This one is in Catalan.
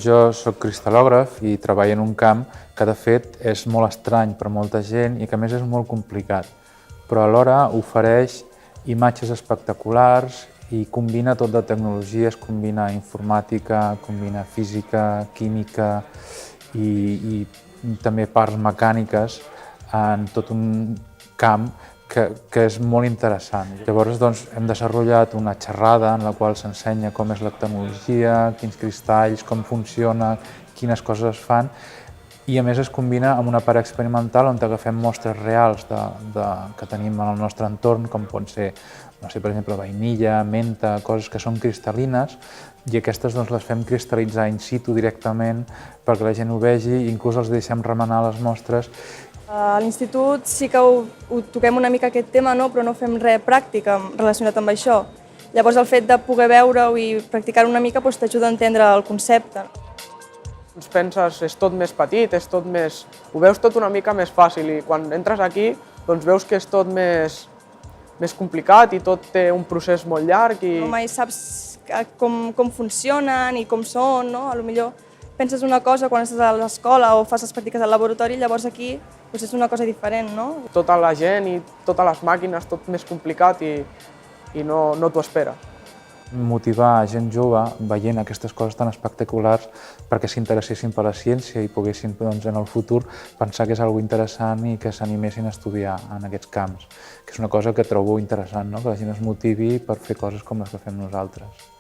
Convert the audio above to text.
Jo soc cristal·lògraf i treballo en un camp que de fet és molt estrany per a molta gent i que a més és molt complicat, però alhora ofereix imatges espectaculars i combina tot de tecnologies, combina informàtica, combina física, química i també parts mecàniques en tot un camp que és molt interessant. Llavors hem desenvolupat una xerrada en la qual s'ensenya com és la tecnologia, quins cristalls, com funciona, quines coses es fan, i a més es combina amb una part experimental on agafem mostres reals que tenim en el nostre entorn, com pot ser, per exemple, vainilla, menta, coses que són cristal·lines, i aquestes les fem cristal·litzar in situ directament perquè la gent ho vegi, i inclús els deixem remenar les mostres. A l'institut sí que ho toquem una mica aquest tema, però no fem res pràctic relacionat amb això. Llavors el fet de poder veure-ho i practicar una mica t'ajuda a entendre el concepte. Penses, és tot més petit, és tot més... Ho veus tot una mica més fàcil i quan entres aquí veus que és tot més complicat i tot té un procés molt llarg. No mai saps com funcionen i com són, no? Potser penses una cosa quan estàs a l'escola o fas les pràctiques al laboratori, llavors aquí és una cosa diferent, no? Tota la gent i totes les màquines, tot més complicat i no t'ho espera. Motivar gent jove veient aquestes coses tan espectaculars perquè s'interessessin per la ciència i poguessin en el futur pensar que és una cosa interessant i que s'animessin a estudiar en aquests camps, que és una cosa que trobo interessant, que la gent es motivi per fer coses com les que fem nosaltres.